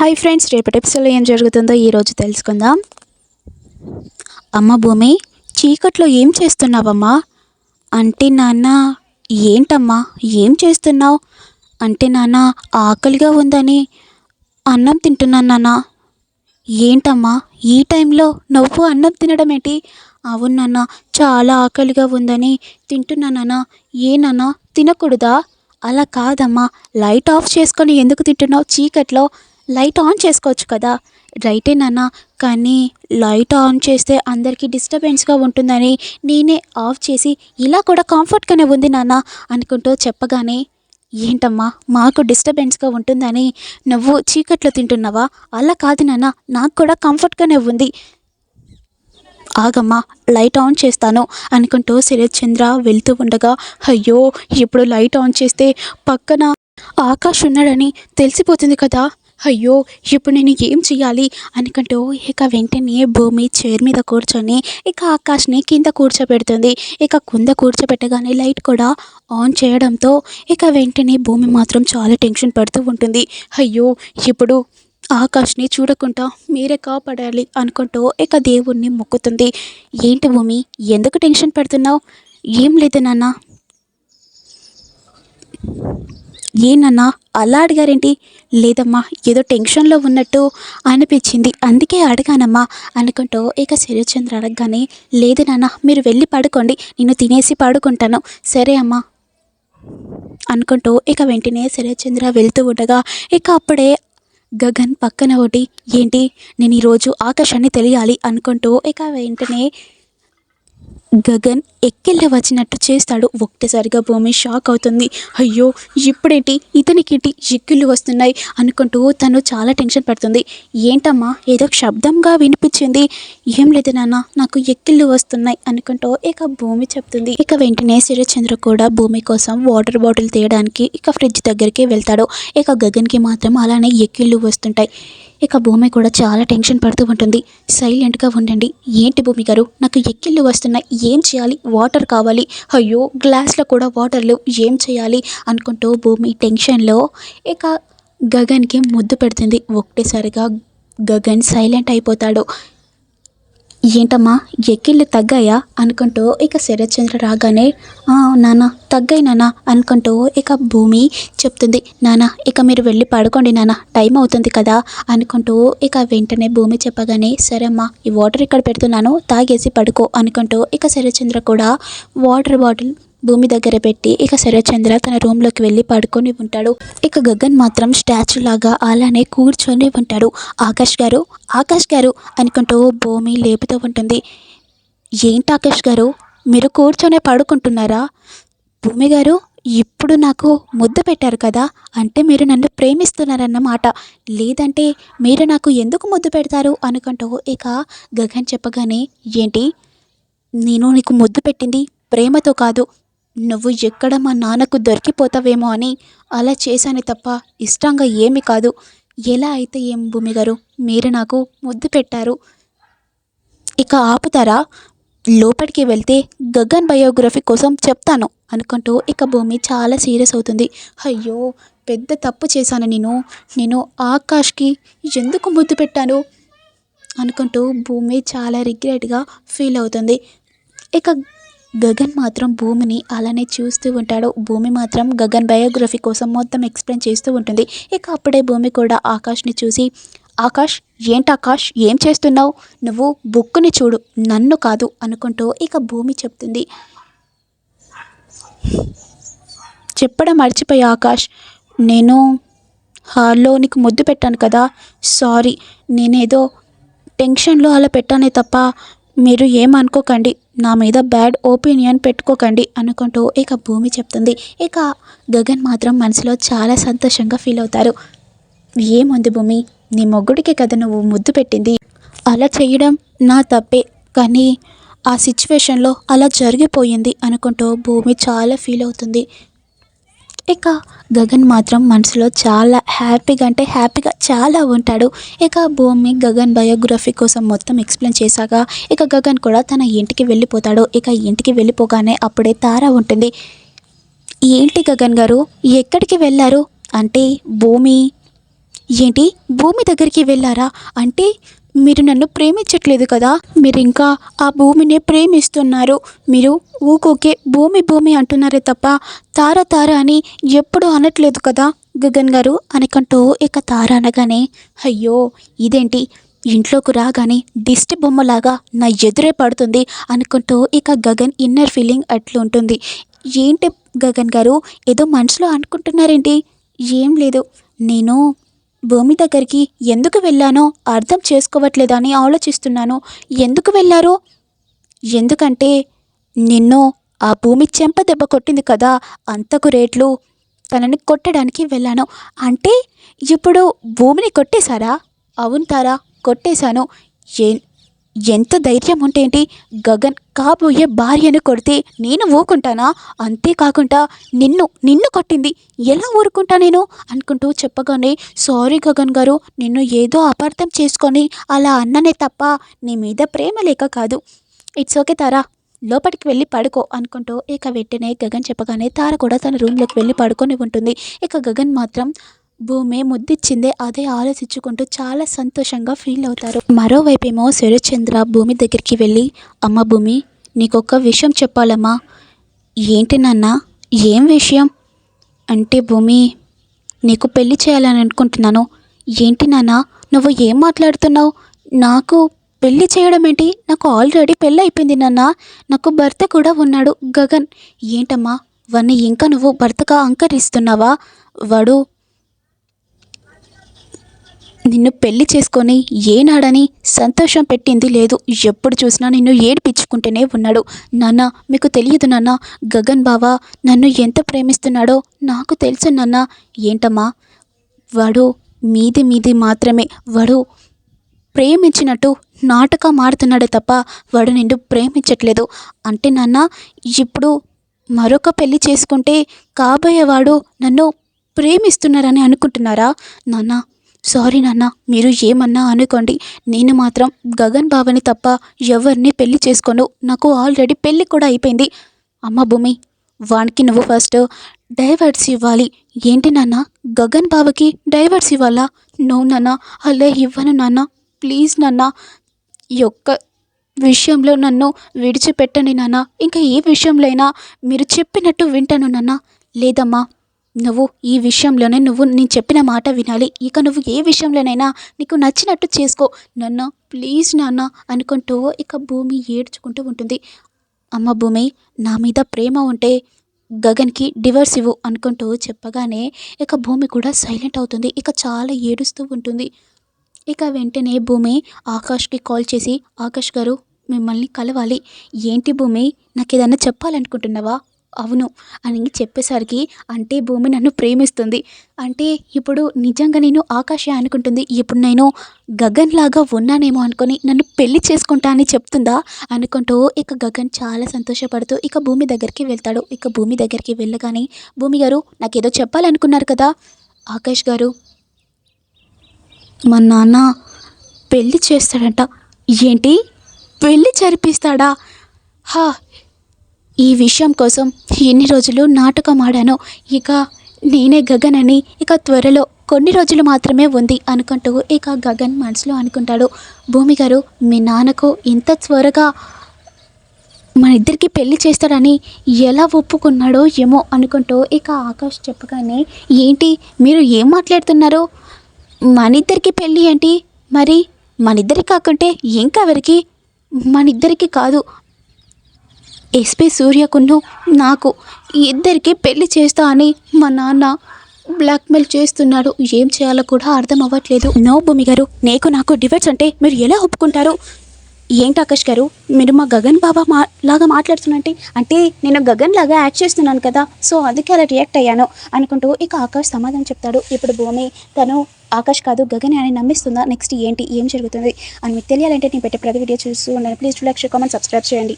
Hi friends, రేపటి ఎపిసోడ్లో ఏం జరుగుతుందో ఈరోజు తెలుసుకుందాం. అమ్మ భూమి, చీకట్లో ఏం చేస్తున్నావమ్మా అంటే నాన్న. ఏంటమ్మా ఏం చేస్తున్నావు అంటే నాన్న, ఆకలిగా ఉందని అన్నం తింటున్నాను నాన్న. ఏంటమ్మా ఈ టైంలో నువ్వు అన్నం తినడం ఏంటి? అవును నాన్న, చాలా ఆకలిగా ఉందని తింటున్నానన్నా. ఏనన్నా తినకూడదా? అలా కాదమ్మా, లైట్ ఆఫ్ చేసుకొని ఎందుకు తింటున్నావు చీకట్లో? లైట్ ఆన్ చేసుకోవచ్చు కదా. రైటే నాన్న, కానీ లైట్ ఆన్ చేస్తే అందరికీ డిస్టర్బెన్స్గా ఉంటుందని నేనే ఆఫ్ చేసి ఇలా కూడా కంఫర్ట్గానే ఉంది నాన్న అనుకుంటూ చెప్పగానే, ఏంటమ్మా మాకు డిస్టర్బెన్స్గా ఉంటుందని నువ్వు చీకట్లో తింటున్నావా? అలా కాదు నాన్న, నాకు కూడా కంఫర్ట్గానే ఉంది. ఆగమ్మా, లైట్ ఆన్ చేస్తాను అనుకుంటూ శరత్ చంద్ర వెళ్తూ ఉండగా, అయ్యో ఇప్పుడు లైట్ ఆన్ చేస్తే పక్కన ఆకాష్ ఉన్నాడని తెలిసిపోతుంది కదా. అయ్యో ఇప్పుడు నేను ఏం చేయాలి అనుకుంటూ ఇక వెంటనే భూమి చైర్ మీద కూర్చొని ఇక ఆకాష్ని కింద కూర్చోబెడుతుంది. ఇక కింద కూర్చోబెట్టగానే లైట్ కూడా ఆన్ చేయడంతో ఇక వెంటనే భూమి మాత్రం చాలా టెన్షన్ పడుతూ ఉంటుంది. అయ్యో ఇప్పుడు ఆకాష్ని చూడకుండా మీరే కాపాడాలి అనుకుంటూ ఇక దేవుణ్ణి మొక్కుతుంది. ఏంటి భూమి, ఎందుకు టెన్షన్ పడుతున్నావు? ఏం లేదు నాన్న. ఏనన్నా అలా అడిగారేంటి? లేదమ్మా, ఏదో టెన్షన్లో ఉన్నట్టు అనిపించింది, అందుకే అడిగానమ్మా అనుకుంటూ ఇక శరత్చంద్ర అడగగానే, లేదు నాన్న, మీరు వెళ్ళి పడుకోండి, నేను తినేసి పడుకుంటాను. సరే అమ్మా అనుకుంటూ ఇక వెంటనే శరత్చంద్ర వెళ్తూ ఉండగా ఇక అప్పుడే గగన్ పక్కన ఒకటి, ఏంటి నేను ఈరోజు ఆకాశాన్ని తెలియాలి అనుకుంటూ ఇక వెంటనే గగన్ ఎక్కిళ్ళి వచ్చినట్టు చేస్తాడు. ఒక్కసారిగా భూమి షాక్ అవుతుంది. అయ్యో ఇప్పుడేంటి ఇతనికేంటి ఎక్కిళ్ళు వస్తున్నాయి అనుకుంటూ తను చాలా టెన్షన్ పడుతుంది. ఏంటమ్మా ఏదో శబ్దంగా వినిపించింది? ఏం లేదు నాన్న, నాకు ఎక్కిళ్ళు వస్తున్నాయి అనుకుంటూ ఇక భూమి చెప్తుంది. ఇక వెంటనే శరత్చంద్ర కూడా భూమి కోసం వాటర్ బాటిల్ తీయడానికి ఇక ఫ్రిడ్జ్ దగ్గరికి వెళ్తాడు. ఇక గగన్కి మాత్రం అలానే ఎక్కిళ్ళు వస్తుంటాయి. ఇక భూమి కూడా చాలా టెన్షన్ పడుతూ ఉంటుంది. సైలెంట్గా ఉండండి. ఏంటి భూమి గారు, నాకు ఎక్కిళ్ళు వస్తున్నాయి, ఏం చేయాలి? వాటర్ కావాలి. అయ్యో గ్లాస్లో కూడా వాటర్ లేవు, ఏం చేయాలి అనుకుంటూ భూమి టెన్షన్లో ఇక గగన్కి ముద్దు పెడుతుంది. ఒకటేసారిగా గగన్ సైలెంట్ అయిపోతాడు. ఏంటమ్మా ఎక్కిళ్ళు తగ్గాయా అనుకుంటూ ఇక శరత్చంద్ర రాగానే, నాన్న తగ్గాయి నాన్న అనుకుంటూ ఇక భూమి చెప్తుంది. నాన్న ఇక మీరు వెళ్ళి పడుకోండి నాన్న, టైం అవుతుంది కదా అనుకుంటూ ఇక వెంటనే భూమి చెప్పగానే, సరే అమ్మా ఈ వాటర్ ఇక్కడ పెడుతున్నాను, తాగేసి పడుకో అనుకుంటూ ఇక శరత్చంద్ర కూడా వాటర్ బాటిల్ భూమి దగ్గర పెట్టి ఇక శరత్చంద్ర తన రూమ్లోకి వెళ్ళి పడుకొని ఉంటాడు. ఇక గగన్ మాత్రం స్టాచ్యూ లాగా అలానే కూర్చొని ఉంటాడు. ఆకాష్ గారు, ఆకాష్ గారు అనుకుంటూ భూమి లేపుతూ ఉంటుంది. ఏంటి ఆకాష్ గారు, మీరు కూర్చొనే పడుకుంటున్నారా? భూమి గారు ఇప్పుడు నాకు ముద్దు పెట్టారు కదా, అంటే మీరు నన్ను ప్రేమిస్తున్నారన్నమాట. లేదంటే మీరు నాకు ఎందుకు ముద్దు పెడతారు అనుకుంటూ ఇక గగన్ చెప్పగానే, ఏంటి నేను నీకు ముద్దు పెట్టింది ప్రేమతో కాదు, నువ్వు ఎక్కడ మా నాన్నకు దొరికిపోతావేమో అని అలా చేశాను తప్ప ఇష్టంగా ఏమీ కాదు. ఎలా అయితే ఏం భూమి గారు, మీరు నాకు ముద్దు పెట్టారు, ఇక ఆపుతారా? లోపలికి వెళ్తే గగన్ బయోగ్రఫీ కోసం చెప్తాను అనుకుంటూ ఇక భూమి చాలా సీరియస్ అవుతుంది. అయ్యో పెద్ద తప్పు చేశాను నేను ఆకాష్కి ఎందుకు ముద్దు పెట్టాను అనుకుంటూ భూమి చాలా రిగ్రెట్గా ఫీల్ అవుతుంది. ఇక గగన్ మాత్రం భూమిని అలానే చూస్తూ ఉంటాడు. భూమి మాత్రం గగన్ బయోగ్రఫీ కోసం మొత్తం ఎక్స్ప్లెయిన్ చేస్తూ ఉంటుంది. ఇక అప్పుడే భూమి కూడా ఆకాష్ని చూసి, ఆకాష్ ఏంటి ఆకాష్ ఏం చేస్తున్నావు? నువ్వు బుక్కుని చూడు, నన్ను కాదు అనుకుంటూ ఇక భూమి చెప్తుంది. చెప్పడం మర్చిపోయా ఆకాష్, నేను హాల్లో నీకు ముద్దు పెట్టాను కదా, సారీ, నేనేదో టెన్షన్లో అలా పెట్టానే తప్ప మీరు ఏమనుకోకండి, నా మీద బ్యాడ్ ఒపీనియన్ పెట్టుకోకండి అనుకుంటూ ఇక భూమి చెప్తుంది. ఇక గగన్ మాత్రం మనసులో చాలా సంతోషంగా ఫీల్ అవుతారు. ఏముంది భూమి, నీ మొగ్గుడికే కదా నువ్వు ముద్దు పెట్టింది, అలా చేయడం నా తప్పే, కానీ ఆ సిచ్యువేషన్లో అలా జరిగిపోయింది అనుకుంటూ భూమి చాలా ఫీల్ అవుతుంది. ఇక గగన్ మాత్రం మనసులో చాలా హ్యాపీగా, అంటే హ్యాపీగా చాలా ఉంటాడు. ఇక భూమి గగన్ బయోగ్రఫీ కోసం మొత్తం ఎక్స్ప్లెయిన్ చేశాక ఇక గగన్ కూడా తన ఇంటికి వెళ్ళిపోతాడు. ఇక ఇంటికి వెళ్ళిపోగానే అప్పుడే తార ఉంటుంది. ఏంటి గగన్ గారు ఎక్కడికి వెళ్ళారు అంటే, భూమి ఏంటి భూమి దగ్గరికి వెళ్ళారా? అంటే మీరు నన్ను ప్రేమించట్లేదు కదా? మీరు ఇంకా ఆ భూమినే ప్రేమిస్తున్నారు. మీరు ఊకోకే భూమి భూమి అంటున్నారే తప్ప తార తార అని ఎప్పుడు అనట్లేదు కదా గగన్ గారు అనుకుంటూ ఇక తార అనగానే, అయ్యో ఇదేంటి ఇంట్లోకి రాగానే దిష్టి బొమ్మలాగా నా ఎదురే పడుతుంది అనుకుంటూ ఇక గగన్ ఇన్నర్ ఫీలింగ్ అట్లుంటుంది. ఏంటి గగన్ గారు ఏదో మనసులో అనుకుంటున్నారేంటి? ఏం లేదు, నేను భూమి దగ్గరికి ఎందుకు వెళ్ళానో అర్థం చేసుకోవట్లేదని ఆలోచిస్తున్నాను. ఎందుకు వెళ్ళారు? ఎందుకంటే నిన్ను ఆ భూమి చెంప దెబ్బ కొట్టింది కదా, అంతకు రేట్లు తనని కొట్టడానికి వెళ్ళాను. అంటే ఇప్పుడు భూమిని కొట్టేశారా? అవును తారా, కొట్టేశాను. ఏ ఎంత ధైర్యం ఉంటేంటి, గగన్ కాబోయే భార్యను కొడితే నేను ఊరుకుంటానా? అంతేకాకుండా నిన్ను నిన్ను కొట్టింది, ఎలా ఊరుకుంటా నేను అనుకుంటూ చెప్పగానే, సారీ గగన్ గారు, నిన్ను ఏదో అపార్థం చేసుకొని అలా అన్ననే తప్ప నీ మీద ప్రేమ లేక కాదు. ఇట్స్ ఓకే తారా, లోపలికి వెళ్ళి పడుకో అనుకుంటూ ఇక వెంటనే గగన్ చెప్పగానే తార కూడా తన రూమ్లోకి వెళ్ళి పడుకొని ఉంటుంది. ఇక గగన్ మాత్రం భూమి ముద్దిచ్చిందే అదే ఆలోచించుకుంటూ చాలా సంతోషంగా ఫీల్ అవుతారు. మరోవైపేమో శరత్చంద్ర భూమి దగ్గరికి వెళ్ళి, అమ్మ భూమి, నీకొక విషయం చెప్పాలమ్మా. ఏంటి నాన్న? ఏం విషయం అంటే, భూమి నీకు పెళ్లి చేయాలని అనుకుంటున్నాను. ఏంటి నాన్న నువ్వు ఏం మాట్లాడుతున్నావు? నాకు పెళ్లి చేయడం ఏంటి? నాకు ఆల్రెడీ పెళ్ళి అయిపోయింది నాన్న. నాకు భర్త కూడా ఉన్నాడు గగన్. ఏంటమ్మా వాణ్ణి ఇంకా నువ్వు భర్తగా అంకరిస్తున్నావా? వాడు నిన్ను పెళ్లి చేసుకొని ఏనాడని సంతోషం పెట్టింది లేదు. ఎప్పుడు చూసినా నిన్ను ఏడిపించుకుంటూనే ఉన్నాడు. నాన్న మీకు తెలియదు నాన్న, గగన్ బావ నన్ను ఎంత ప్రేమిస్తున్నాడో నాకు తెలుసు నాన్న. ఏంటమ్మా వాడు మీది మీది మాత్రమే, వాడు ప్రేమించినట్టు నాటకం ఆడుతున్నాడే తప్ప వాడు నిన్ను ప్రేమించట్లేదు. అంటే నాన్న ఇప్పుడు మరొక పెళ్లి చేసుకుంటే కాబోయేవాడు నన్ను ప్రేమిస్తున్నారని అనుకుంటున్నారా? నాన్న సారీ నాన్న, మీరు ఏమన్నా అనుకోండి, నేను మాత్రం గగన్ బావని తప్ప ఎవరిని పెళ్లి చేసుకోను. నాకు ఆల్రెడీ పెళ్ళి కూడా అయిపోయింది. అమ్మ భూమి, వానికి నువ్వు ఫస్ట్ డైవర్స్ ఇవ్వాలి. ఏంటి నాన్న గగన్ బావకి డైవర్స్ ఇవ్వాలా? నో నాన్న, అలా ఇవ్వను నాన్న, ప్లీజ్ నాన్న. ఈ ఒక్క విషయంలో నన్ను విడిచిపెట్టండి నాన్న. ఇంకా ఏ విషయంలో అయినా మీరు చెప్పినట్టు వింటాను నాన్న. లేదమ్మా, నువ్వు ఈ విషయంలోనే నేను చెప్పిన మాట వినాలి. ఇక నువ్వు ఏ విషయంలోనైనా నీకు నచ్చినట్టు చేసుకో నాన్న, ప్లీజ్ నాన్న అనుకుంటూ ఇక భూమి ఏడ్చుకుంటూ ఉంటుంది. అమ్మ భూమి, నా మీద ప్రేమ ఉంటే గగన్కి డివర్స్ ఇవ్వు అనుకుంటూ చెప్పగానే ఇక భూమి కూడా సైలెంట్ అవుతుంది. ఇక చాలా ఏడుస్తూ ఉంటుంది. ఇక వెంటనే భూమి ఆకాష్కి కాల్ చేసి, ఆకాష్ గారు మిమ్మల్ని కలవాలి. ఏంటి భూమి, నాకు ఏదన్నా చెప్పాలనుకుంటున్నావా? అవును అని చెప్పేసరికి, అంటే భూమి నన్ను ప్రేమిస్తుంది అంటే ఇప్పుడు నిజంగా నేను ఆకాశే అనుకుంటుంది. ఇప్పుడు నేను గగన్ లాగా ఉన్నానేమో అనుకొని నన్ను పెళ్లి చేసుకుంటా అని చెప్తుందా అనుకుంటూ ఇక గగన్ చాలా సంతోషపడుతూ ఇక భూమి దగ్గరికి వెళ్తాడు. ఇక భూమి దగ్గరికి వెళ్ళగానే, భూమి గారు నాకేదో చెప్పాలనుకున్నారు కదా? ఆకాష్ గారు, మా నాన్న పెళ్ళి చేస్తాడంట. ఏంటి, పెళ్ళి జరిపిస్తాడా? హా, ఈ విషయం కోసం ఎన్ని రోజులు నాటకం ఆడానో. ఇక నేనే గగన్ అని ఇక త్వరలో కొన్ని రోజులు మాత్రమే ఉంది అనుకుంటూ ఇక గగన్ మనసులో అనుకుంటాడు. భూమి గారు, మీ నాన్నకు ఇంత త్వరగా మన ఇద్దరికి పెళ్లి చేస్తాడని ఎలా ఒప్పుకున్నాడో ఏమో అనుకుంటూ ఇక ఆకాష్ చెప్పగానే, ఏంటి మీరు ఏం మాట్లాడుతున్నారు? మన ఇద్దరికి పెళ్ళి ఏంటి? మరి మన ఇద్దరికి కాకుంటే ఇంకెవరికి? మన ఇద్దరికి కాదు, ఎస్పీ సూర్యకును నాకు ఇద్దరికి పెళ్లి చేస్తా అని మా నాన్న బ్లాక్మెయిల్ చేస్తున్నాడు. ఏం చేయాలో కూడా అర్థం అవ్వట్లేదు. నో భూమి గారు, నాకు డివోర్స్ అంటే మీరు ఎలా ఒప్పుకుంటారు? ఏంటి ఆకాష్ గారు, మీరు మా గగన్ బాబా లాగా మాట్లాడుతున్నట్టే. అంటే నేను గగన్ లాగా యాక్ట్ చేస్తున్నాను కదా, సో అందుకే అలా రియాక్ట్ అయ్యాను అనుకుంటూ ఇక ఆకాష్ సమాధానం చెప్తాడు. ఇప్పుడు భూమి తను ఆకాష్ కాదు గగన్ అని నమ్మిస్తుందా? నెక్స్ట్ ఏంటి, ఏం జరుగుతుంది అని మీకు తెలియాలంటే నేను పెట్టే ప్రతి వీడియో చూస్తూ ఉండండి. Please like, share, comment, subscribe చేయండి.